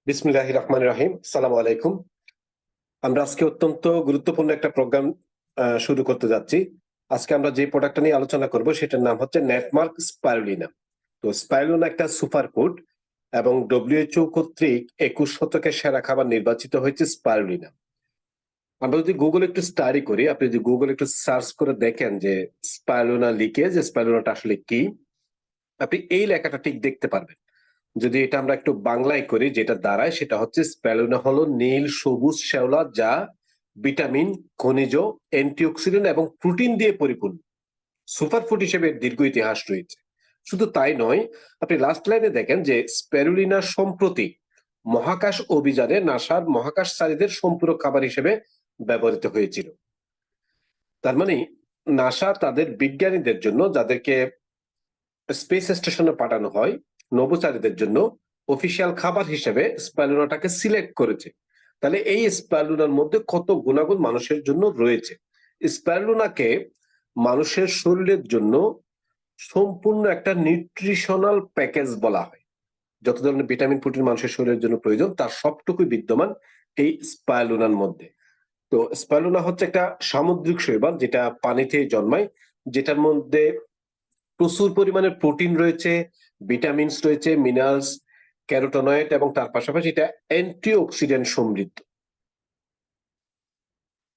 বিসমিল্লাহির রহমানির রহিম। আসসালামু আলাইকুম। আমরা আজকে অত্যন্ত গুরুত্বপূর্ণ একটা প্রোগ্রাম শুরু করতে যাচ্ছি। আজকে আমরা যে প্রোডাক্টটা নিয়ে আলোচনা করব সেটার নাম হচ্ছে নেটমার্ক স্পাইরুলিনা। তো স্পাইরুলিনা একটা সুপারফুড এবং WHO কর্তৃক 21 শতকের সেরা খাবার নির্বাচিত হয়েছে স্পাইরুলিনা। আমরা যদি গুগল একটু স্টাডি করি, আপনি যদি গুগল একটু সার্চ করে দেখেন যে স্পাইরুলিনা লিকেজ, স্পাইরুলিনাটা আসলে কি, আপনি এই লেখাটা ঠিক দেখতে পারবেন। যদি এটা আমরা একটু বাংলায় করি, যেটা দাঁড়ায় সেটা হচ্ছে স্প্যালুনা হলো নীল সবুজ শ্যাওলা, যা ভিটামিন, খনিজ, অ্যান্টিঅক্সিডেন্ট এবং প্রোটিন দিয়ে পরিপূর্ণ। সুপারফুড হিসেবে দীর্ঘ ইতিহাস রয়েছে। শুধু তাই নয়, আপনি লাস্ট লাইনে দেখেন যে স্প্যারুলিনা সম্প্রতি মহাকাশ অভিযানে নাসার মহাকাশচারীদের সম্পূরক খাবার হিসেবে ব্যবহৃত হয়েছিল। তার মানে নাসা তাদের বিজ্ঞানীদের জন্য, যাদেরকে স্পেস স্টেশনে পাঠানো হয়, নভোচারীদের জন্য অফিসিয়াল খাবার হিসেবে স্প্যালুনাটাকে সিলেক্ট করেছে। তাহলে এই স্প্যালুনার মধ্যে কত গুণাগুণ মানুষের জন্য রয়েছে। স্প্যালুনাকে মানুষের শরীরের জন্য সম্পূর্ণ একটা নিউট্রিশনাল প্যাকেজ বলা হয়। যত ধরনের ভিটামিন, প্রোটিন মানুষের শরীরের জন্য প্রয়োজন, তার সবটুকুই বিদ্যমান এই স্প্যালুনার মধ্যে। তো স্প্যালুনা হচ্ছে একটা সামুদ্রিক শৈবাল, যেটা পানিতে জন্মায়, যেটার মধ্যে প্রচুর পরিমাণে প্রোটিন রয়েছে, ভিটামিনস রয়েছে, মিনারেলস, ক্যারোটিনয়েড, এবং তার পাশাপাশি এটা অ্যান্টিঅক্সিডেন্ট সমৃদ্ধ।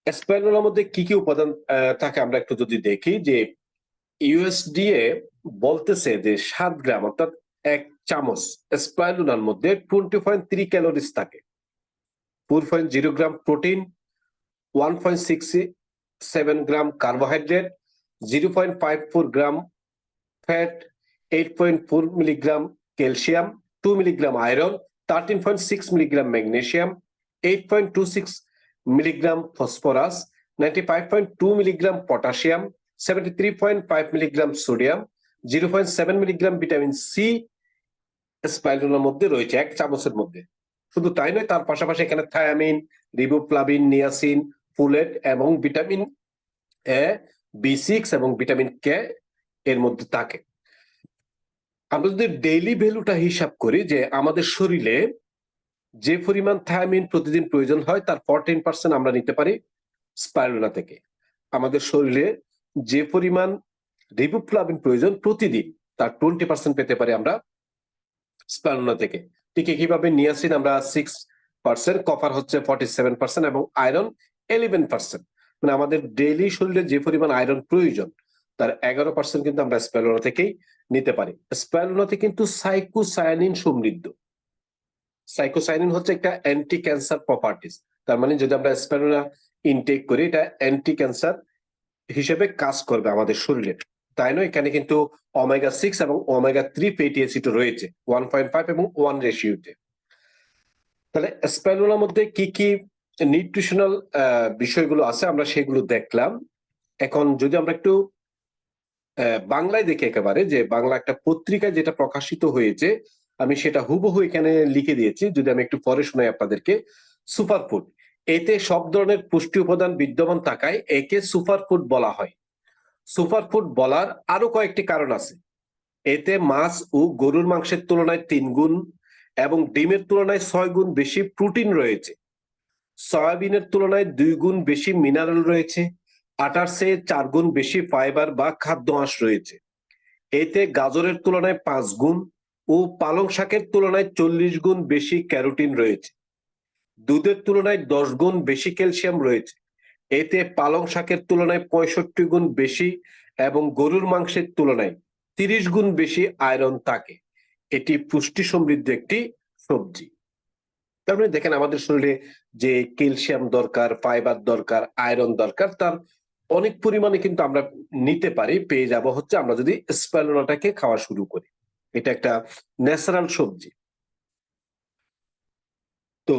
স্পাইরুলার মধ্যে কি কি উপাদান থাকে আমরা একটু যদি দেখি, যে ইউএসডিএ বলতেছে যে 7 গ্রাম অর্থাৎ 1 চামচ স্পাইরুলার মধ্যে 20.3 ক্যালোরিজ থাকে, 4.0 gram protein, 1.67 gram carbohydrate, 0.54 gram fat, 8.4 milligram calcium, 2 milligram iron, 13.6 milligram magnesium, 8.26 milligram phosphorus, 95.2 milligram potassium, 73.5 milligram sodium, 0.7 milligram vitamin C স্পাইরুলার মধ্যে রয়েছে 1 চামচের মধ্যে। শুধু তাই নয়, তার পাশাপাশি এখানে থায়ামিন, রিবোফ্লাভিন, নিয়াসিন, ফুলেট এবং ভিটামিন এ, বি6 এবং ভিটামিন কে এর মধ্যে থাকে। আমরা যদি ডেইলি ভ্যালুটা হিসাব করি, যে আমাদের শরীরে যে পরিমাণ থায়ামিন প্রতিদিন প্রয়োজন হয়, তার 14% আমরা নিতে পারি স্পাইরুলা থেকে। আমাদের শরীরে যে পরিমাণ রিবোফ্লাভিন প্রয়োজন প্রতিদিন, তার 20% পেতে পারি আমরা স্পাইরুলা থেকে। ঠিক কিভাবে নিয়াসিন আমরা 6%, কপার হচ্ছে 47% এবং আয়রন 11%। মানে আমাদের ডেইলি শরীরে যে পরিমাণ আয়রন প্রয়োজন, তার 11% কিন্তু আমরা স্পাইরুলা থেকেই নিতে পারি। স্পাইরুলাতে কিন্তু সাইকোসায়ানিন সমৃদ্ধ। সাইকোসায়ানিন হচ্ছে একটা অ্যান্টি ক্যান্সার প্রপার্টিস। তার মানে যদি আমরা স্পাইরুলা ইনটেক করি, এটা অ্যান্টি ক্যান্সার হিসেবে কাজ করবে আমাদের শরীরে। তাই নয়, এখানে কিন্তু ওমেগা 6 এবং ওমেগা 3 ফ্যাটি অ্যাসিড রয়েছে 1.5 এবং 1 রেশিওতে। তাহলে স্পাইরুলার মধ্যে কি কি নিউট্রিশনাল বিষয়গুলো আছে আমরা সেগুলো দেখলাম। এখন যদি আমরা একটু বাংলায় দেখি, একেবারে যে বাংলা একটা পত্রিকায় যেটা প্রকাশিত হয়েছে, আমি সেটা হুবহু এখানে লিখে দিয়েছি। যদি আমি একটু পরে শোনাই আপনাদেরকে। সুপারফুড, এতে সব ধরনের পুষ্টি উপাদান বিদ্যমান থাকায় একে সুপারফুড বলা হয়। সুপারফুড বলার আরো কয়েকটি কারণ আছে। এতে মাছ ও গরুর মাংসের তুলনায় 3 গুণ এবং ডিমের তুলনায় 6 গুণ বেশি প্রোটিন রয়েছে। সয়াবিনের তুলনায় 2 গুণ বেশি মিনারেল রয়েছে। আটার চেয়ে 4 গুণ বেশি ফাইবার বা খাদ্য আঁশ রয়েছে। এতে গাজরের তুলনায় 5 গুণ ও পালং শাকের তুলনায় 40 গুণ বেশি ক্যারোটিন রয়েছে। দুধের তুলনায় 10 গুণ বেশি ক্যালসিয়াম রয়েছে। এতে পালং শাকের তুলনায় 65 গুণ বেশি এবং গরুর মাংসের তুলনায় 30 গুণ বেশি আয়রন থাকে। এটি পুষ্টি সমৃদ্ধ একটি সবজি। তার মানে দেখেন, আমাদের শরীরে যে ক্যালসিয়াম দরকার, ফাইবার দরকার, আয়রন দরকার, তার অনেক পরিমাণে কিন্তু আমরা নিতে পারি, পেয়ে যাব হচ্ছে আমরা যদি স্প্যালুনাটাকে খাওয়া শুরু করি। এটা একটা ন্যাচারাল সবজি। তো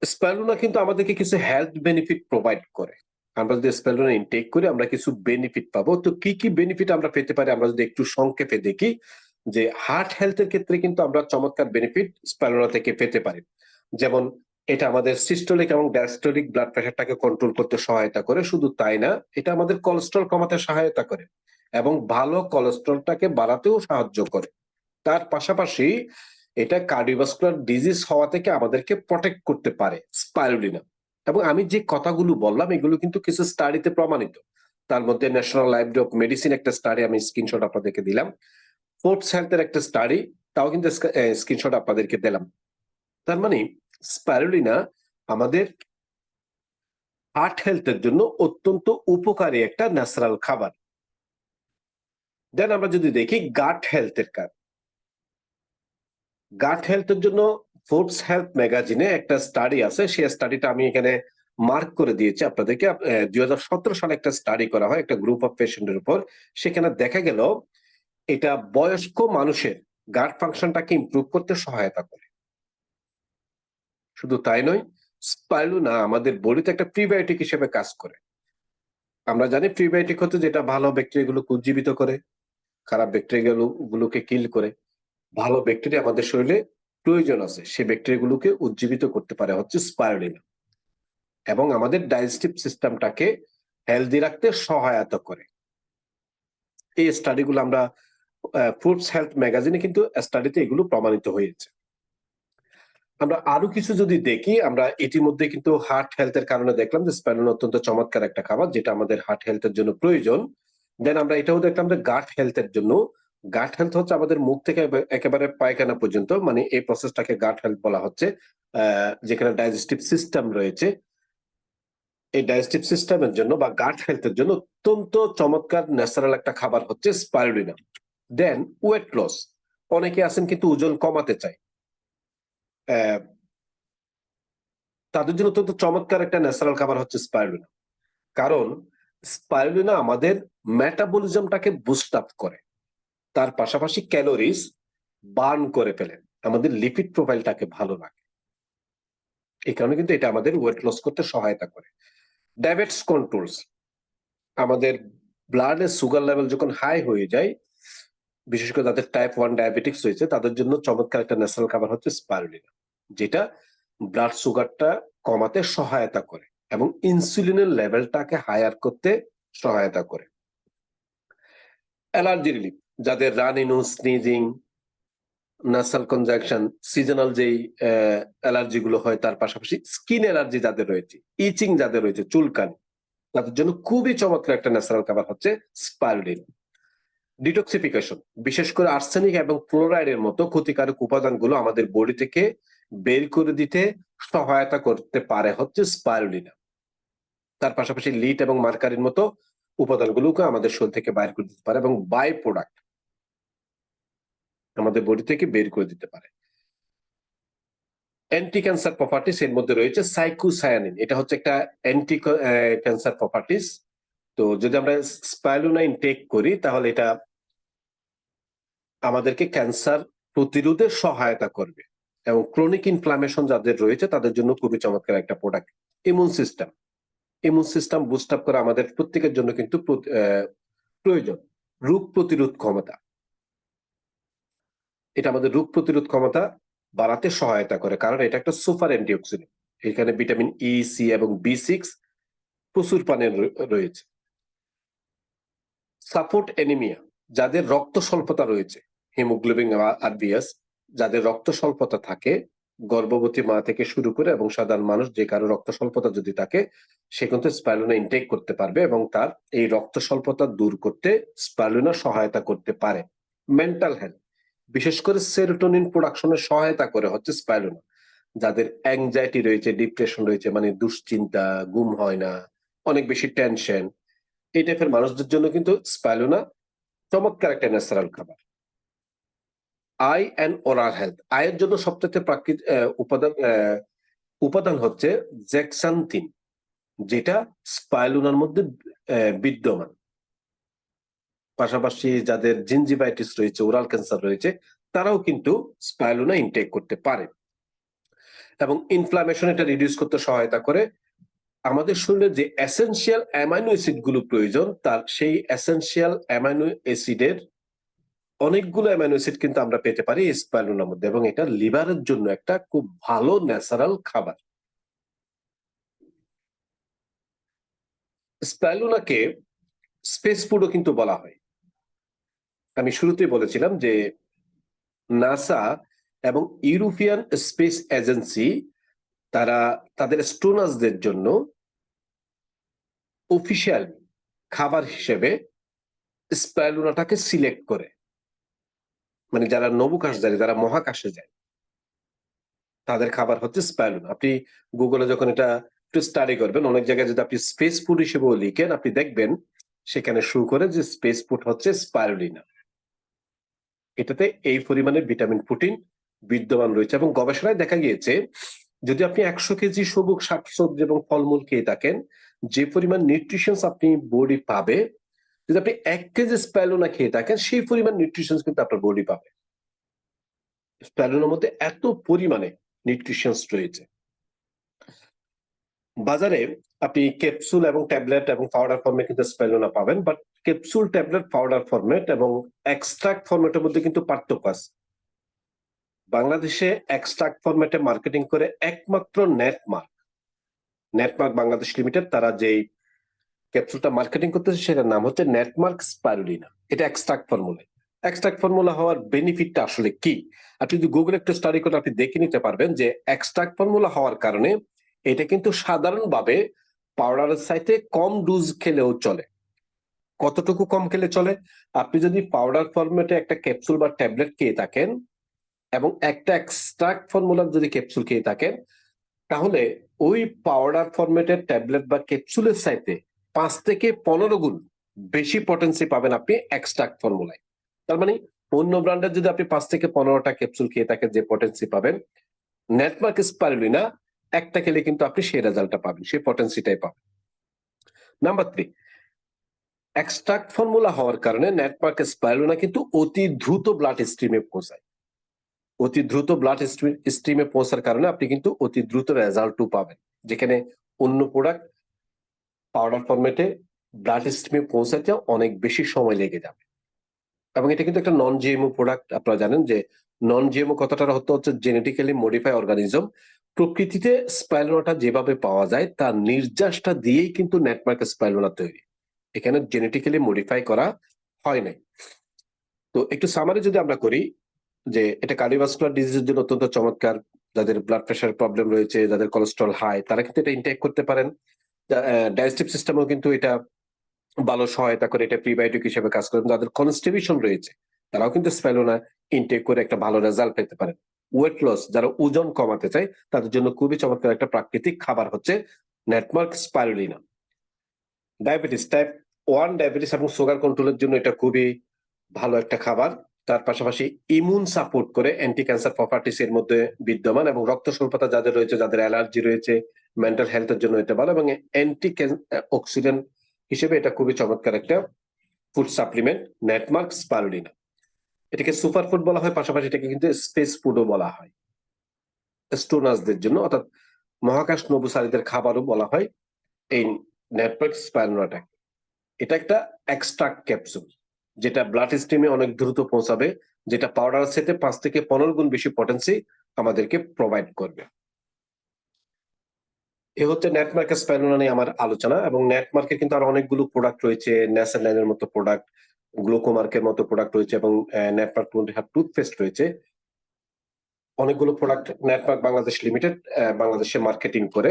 স্প্যালুনা কিন্তু আমাদেরকে কিছু হেলথ বেনিফিট প্রোভাইড করে। আমরা যদি স্প্যালুনা ইনটেক করি, আমরা কিছু বেনিফিট পাবো। তো কি কি বেনিফিট আমরা পেতে পারি, আমরা যদি একটু সংক্ষেপে দেখি, যে হার্ট হেলথের ক্ষেত্রে কিন্তু আমরা চমৎকার বেনিফিট স্প্যালুনা থেকে পেতে পারি। যেমন এটা আমাদের সিস্টোলিক এবং ডায়াস্টোলিক ব্লাড প্রেশারটাকে কন্ট্রোল করতে সহায়তা করে। শুধু তাই না, এটা আমাদের কোলেস্ট্রল কমাতে সহায়তা করে এবং ভালো কোলেস্ট্রলটাকে বাড়াতেও সাহায্য করে। তার পাশাপাশি এটা কার্ডিওভাস্কুলার ডিজিজ হওয়া থেকে আমাদেরকে প্রটেক্ট করতে পারে স্পাইরুলিনা। এবং আমি যে কথাগুলো বললাম এগুলো কিন্তু কিছু স্টাডিতে প্রমাণিত। তার মধ্যে ন্যাশনাল লাইব্রেরি অফ মেডিসিন একটা স্টাডি, আমি স্ক্রিনশট আপনাদেরকে দিলাম। ফোর্বস হেলথের একটা স্টাডি, তাও কিন্তু স্ক্রিনশট আপনাদেরকে দিলাম। তার মানে স্পাইরুলিনা আমাদের হার্ট হেলথের জন্য অত্যন্ত উপকারী একটা ন্যাচারাল খাবার। দেন আমরা যদি দেখি গাট হেলথের কাজ, গাট হেলথের জন্য ফোর্বস হেলথ ম্যাগাজিনে একটা স্টাডি আছে, সেই স্টাডিটা আমি এখানে মার্ক করে দিয়েছি আপনাদেরকে। 2017 সালে একটা স্টাডি করা হয় একটা গ্রুপ অফ পেশেন্টের উপর। সেখানে দেখা গেল এটা বয়স্ক মানুষের গাট ফাংশনটাকে ইমপ্রুভ করতে সহায়তা করে। শুধু তাই নয়, স্পাইরুলিনা আমাদের বডিতে একটা প্রিবায়োটিক হিসেবে কাজ করে। আমরা জানি প্রিবায়োটিক হচ্ছে যেটা ভালো ব্যাকটেরিয়াগুলোকে উজ্জীবিত করে, খারাপ ব্যাকটেরিয়া গুলোকে কিল করে। ভালো ব্যাকটেরিয়া আমাদের শরীরে প্রয়োজন আছে, সেই ব্যাকটেরিয়াগুলোকে উজ্জীবিত করতে পারে হচ্ছে স্পাইরুলিনা, এবং আমাদের ডাইজেস্টিভ সিস্টেমটাকে হেলদি রাখতে সহায়তা করে। এই স্টাডিগুলো আমরা ফুডস হেলথ ম্যাগাজিনে কিন্তু স্টাডিতে এগুলো প্রমাণিত হয়েছে। আমরা আরো কিছু যদি দেখি, আমরা ইতিমধ্যে কিন্তু হার্ট হেলথের কারণে দেখলাম যে স্পাইরুলিনা অত্যন্ত চমৎকার একটা খাবার যেটা আমাদের হার্ট হেলথের জন্য প্রয়োজন। দেন আমরা এটাও দেখলাম যে গাট হেলথের জন্য, গাট হেলথ হচ্ছে আমাদের মুখ থেকে একেবারে পায়খানা পর্যন্ত, মানে এই প্রসেসটাকে গাট হেলথ বলা হচ্ছে। যেখানে ডাইজেস্টিভ সিস্টেম রয়েছে, এই ডাইজেস্টিভ সিস্টেমের জন্য বা গাট হেলথের জন্য অত্যন্ত চমৎকার ন্যাচারাল একটা খাবার হচ্ছে স্পাইরুলিনা। দেন ওয়েট লস, অনেকে আছেন কিন্তু ওজন কমাতে চায়, তাদের জন্য অত্যন্ত চমৎকার একটা ন্যাচারাল খাবার হচ্ছে স্পাইরুলিনা। কারণ স্পাইরুলিনা আমাদের মেটাবলিজমটাকে বুস্ট আপ করে, তার পাশাপাশি ক্যালোরিজ বার্ন করে ফেলে, আমাদের লিপিড প্রোফাইলটাকে ভালো রাখে। এই কারণে কিন্তু এটা আমাদের ওয়েট লস করতে সহায়তা করে। ডায়াবেটিস কন্ট্রোলস, আমাদের ব্লাডের সুগার লেভেল যখন হাই হয়ে যায়, বিশেষ করে যাদের টাইপ 1 ডায়াবেটিক্স রয়েছে তাদের জন্য চমৎকার একটা ন্যাচারাল খাবার হচ্ছে স্পাইরুলিনা, যেটা ব্লাড সুগারটা কমাতে সহায়তা করে এবং ইনসুলিনের লেভেলটাকে হায়ার করতে সহায়তা করে। অ্যালার্জি রিলিফ, যাদের runny nose, sneezing, nasal congestion, seasonal যেই অ্যালার্জি গুলো হয়, তার পাশাপাশি স্কিন অ্যালার্জি যাদের রয়েছে, ইচিং যাদের রয়েছে, চুলকানি, তাদের জন্য খুবই চমৎকার একটা ন্যাচারাল খাবার হচ্ছে স্পাইরুলিনা। ডিটক্সিফিকেশন, বিশেষ করে আর্সেনিক এবং ফ্লোরাইডের মতো ক্ষতিকারক উপাদানগুলো আমাদের বডি থেকে বের করে দিতে সহায়তা করতে পারে হচ্ছে স্পাইরুলিনা। তার পাশাপাশি লিড এবং মার্কারির মতো উপাদানগুলোকে আমাদের শরীর থেকে বাইর করে দিতে পারে এবং বাই প্রোডাক্ট আমাদের বডি থেকে বের করে দিতে পারে। অ্যান্টি ক্যান্সার প্রপার্টিস এর মধ্যে রয়েছে সাইক্লোসায়ানিন, এটা হচ্ছে একটা অ্যান্টি ক্যান্সার প্রপার্টিস। তো যদি আমরা স্পাইরুলিনা ইনটেক করি তাহলে এটা আমাদেরকে ক্যান্সার প্রতিরোধে সহায়তা করবে এবং ক্রনিক ইনফ্লামেশন যাদের রয়েছে তাদের জন্য খুবই চমৎকার একটা product. Immune system boost up করা আমাদের প্রত্যেকের জন্য কিন্তু প্রয়োজন। রোগ প্রতিরোধ ক্ষমতা, এটা আমাদের রোগ প্রতিরোধ ক্ষমতা বাড়াতে সহায়তা করে, কারণ এটা একটা সুপার অ্যান্টিঅক্সিডেন্ট। এখানে ভিটামিন ই, সি এবং B6 প্রচুর পানির রয়েছে। সাপোর্ট অ্যানিমিয়া, যাদের রক্ত স্বল্পতা রয়েছে, হিমোগ্লোবিন RBS, যাদের রক্ত স্বল্পতা থাকে, গর্ভবতী মা থেকে শুরু করে এবং সাধারণ মানুষ যে কারো রক্ত স্বল্পতা যদি থাকে সে কিন্তু স্পাইরুলিনা ইনটেক করতে পারবে এবং তার এই রক্ত স্বল্পতা দূর করতে স্পাইরুলিনা সহায়তা করতে পারে। মেন্টাল হেলথ, বিশেষ করে সেরোটোনিন প্রোডাকশনে সহায়তা করে হচ্ছে স্পাইরুলিনা। যাদের অ্যাংজাইটি রয়েছে, ডিপ্রেশন রয়েছে, মানে দুশ্চিন্তা, ঘুম হয় না, অনেক বেশি টেনশন, এই টাইপের মানুষদের জন্য কিন্তু স্পাইরুলিনা চমৎকার একটা ন্যাচারাল খাবার। আই এন্ড ওরাল হেলথ, আয়ের জন্য সবচেয়ে প্রাকৃতিক উপাদান হচ্ছে জেক্সান্থিন, যেটা স্পাইরুলিনার মধ্যে বিদ্যমান। পাশাপাশি যাদের জিঞ্জিভাইটিস রয়েছে, ওরাল ক্যান্সার রয়েছে, তারাও কিন্তু স্পাইরুলিনা ইনটেক করতে পারে এবং ইনফ্লামেশন এটা রিডিউস করতে সহায়তা করে। আমাদের শরীরে যে এসেনশিয়াল অ্যামাইনো অ্যাসিড গুলো প্রয়োজন, তার সেই এসেনশিয়াল অ্যামাইনো অ্যাসিডের অনেকগুলো অ্যামাইনো অ্যাসিড কিন্তু আমরা পেতে পারি স্পাইরুলিনার মধ্যে, এবং এটা লিভারের জন্য একটা খুব ভালো ন্যাচারাল খাবার। স্পাইরুলিনাকে স্পেস ফুডও কিন্তু বলা হয়। আমি শুরুতেই বলেছিলাম যে নাসা এবং ইউরোপিয়ান স্পেস এজেন্সি তারা তাদের স্টোনার্সদের জন্য অফিসিয়াল খাবার হিসেবে স্পাইরুলাটাকে সিলেক্ট করে, মানে যারা নভোকাশচারী, যারা মহাকাশে যায়, তাদের খাবার হচ্ছে স্পাইরুলা। আপনি গুগলে যখন এটা একটু স্টাডি করবেন, অনেক জায়গায় যদি আপনি স্পেস ফুড হিসেবেও লিখেন, আপনি দেখবেন সেখানে শো করে যে স্পেস ফুড হচ্ছে স্পাইরুলিনা। এটাতে এই পরিমাণে ভিটামিন প্রোটিন বিদ্যমান রয়েছে এবং গবেষণায় দেখা গিয়েছে যদি আপনি 100 কেজি সবুজ শাকসবজি এবং ফলমূল খেয়ে থাকেন, যে পরিমাণ নিউট্রিশনস আপনি বডি পাবে, যদি আপনি 1 কেজি স্প্যালুনা খেয়ে থাকেন সেই পরিমাণ নিউট্রিশনস কিন্তু আপনার বডি পাবে। স্প্যালুনার মধ্যে এত পরিমাণে নিউট্রিশনস রয়েছে। বাজারে আপনি ক্যাপসুল এবং ট্যাবলেট এবং পাউডার ফর্মে কিন্তু স্প্যালুনা পাবেন, but capsule, tablet, powder format এবং এক্সট্রাক্ট ফরম্যাটের মধ্যে কিন্তু পার্থক্য আছে। বাংলাদেশে এক্সট্রাক্ট ফরম্যাটে মার্কেটিং করে একমাত্র নেটমার্ক বাংলাদেশ লিমিটেড। তারা যেই ক্যাপসুলটা মার্কেটিং করতেছে সেটার নাম হচ্ছে নেটমার্ক স্পাইরুলিনা। এটা এক্সট্রাক্ট ফর্মুলা। এক্সট্রাক্ট ফর্মুলা হওয়ার বেনিফিটটা আসলে কি? আপনি যদি গুগল একটু স্টাডি করে আপনি দেখে নিতে পারবেন যে এক্সট্রাক্ট ফর্মুলা হওয়ার কারণে এটা কিন্তু সাধারণভাবে পাউডারের চাইতে কম ডোজ খেলেও চলে। কতটুকু কম খেলে চলে? আপনি যদি পাউডার ফরম্যাটে একটা ক্যাপসুল বা ট্যাবলেট খেয়ে থাকেন এবং একটা এক্সট্রাক্ট ফর্মুলার যদি ক্যাপসুল খেয়ে থাকেন, তাহলে ওই পাউডার ফরম্যাটের ট্যাবলেট বা ক্যাপসুলের চাইতে 5 থেকে 15 গুণ বেশি পটেন্সি পাবেন আপনি এক্সট্রাক্ট ফর্মুলায়। তার মানে অন্য ব্র্যান্ডের যদি আপনি 5 থেকে 15টা ক্যাপসুল খেয়ে থাকেন, যে পটেন্সি পাবেন, নেটমার্ক স্পাইরুলিনা একটা খেলে কিন্তু আপনি সেই রেজাল্টটা পাবেন, সেই পটেন্সিটাই পাবেন। নাম্বার 3, এক্সট্রাক্ট ফর্মুলা হওয়ার কারণে নেটমার্ক স্পাইরুলিনা কিন্তু অতি দ্রুত ব্লাড স্ট্রিমে পৌঁছায়। অতি দ্রুত ব্লাড স্ট্রিমে পৌঁছার কারণে আপনি কিন্তু অতি দ্রুত রেজাল্টও পাবেন, যেখানে অন্য প্রোডাক্ট পাউডার ফরম্যাটে ব্লাড স্ট্রিমে পৌঁছাতে অনেক বেশি সময় লেগে যাবে। এবং এটা কিন্তু একটা নন জিএমও প্রোডাক্ট। আপনারা জানেন যে নন জিএমও কথাটার অর্থ হচ্ছে জেনেটিক্যালি মডিফাই অর্গানিজম। প্রকৃতিতে স্পাইরুলাটা যেভাবে পাওয়া যায় তার নির্যাসটা দিয়েই কিন্তু নেটমার্ক স্পাইরুলা তৈরি। এখানে জেনেটিক্যালি মডিফাই করা হয় নাই। তো একটু সামারি যদি আমরা করি, যে এটা কার্ডিওভাস্কুলার ডিজিজের জন্য অত্যন্ত চমৎকার। যাদের ব্লাড প্রেশার প্রবলেম রয়েছে, যাদের কোলেস্ট্রল হাই, তারা কিন্তু এটা ইনটেক করতে পারেন। ডাইজেস্টিভ সিস্টেমেও কিন্তু এটা ভালো সহায়তা করে, এটা প্রিবায়োটিক হিসেবে কাজ করে। যাদের কনস্টিপেশন রয়েছে তারাও কিন্তু স্প্যালুনা ইনটেক করে একটা ভালো রেজাল্ট পেতে পারেন। ওয়েট লস, যারা ওজন কমাতে চায় তাদের জন্য খুবই চমৎকার একটা প্রাকৃতিক খাবার হচ্ছে নেটমার্ক স্পাইরুলিনা। ডায়াবেটিস, টাইপ 1 ডায়াবেটিস এবং সুগার কন্ট্রোলের জন্য এটা খুবই ভালো একটা খাবার। তার পাশাপাশি ইমিউন সাপোর্ট করে, অ্যান্টি ক্যান্সার প্রপার্টিস এর মধ্যে বিদ্যমান, এবং রক্ত স্বল্পতা যাদের রয়েছে, যাদের অ্যালার্জি রয়েছে, মেন্টাল হেলথের জন্য এটা ভালো, এবং অ্যান্টি অক্সিডেন্ট হিসেবে এটা খুবই চমৎকার একটা ফুড সাপ্লিমেন্ট নেটমার্ক স্পাইরুলিনা। এটাকে সুপার ফুড বলা হয়, পাশাপাশি এটাকে কিন্তু স্পেস ফুডও বলা হয় স্টোনার্সদের জন্য, অর্থাৎ মহাকাশ নভোচারীদের খাবারও বলা হয় এই নেটমার্ক স্পাইরুলিনাটা। এটা একটা এক্সট্রাক্ট ক্যাপসুল যেটা ব্লাড স্ট্রিমে অনেক দ্রুত পৌঁছাবে, যেটা পাউডার সেটে 5 থেকে 15 গুণ বেশি পটেন্সি আমাদেরকে প্রোভাইড করবে। এ হচ্ছে নেটমার্ক স্পাইরুলিনা নিয়ে আমার আলোচনা। এবং নেটমার্কের কিন্তু আরো অনেকগুলো প্রোডাক্ট রয়েছে, ন্যাসেলাইনের মতো প্রোডাক্ট, গ্লুকোমার্কের মতো প্রোডাক্ট রয়েছে, এবং নেটমার্ক টুথপেস্ট রয়েছে। অনেকগুলো প্রোডাক্ট নেটওয়ার্ক বাংলাদেশ লিমিটেড বাংলাদেশে মার্কেটিং করে।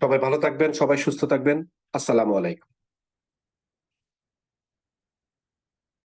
সবাই ভালো থাকবেন, সবাই সুস্থ থাকবেন। আসসালামু আলাইকুম।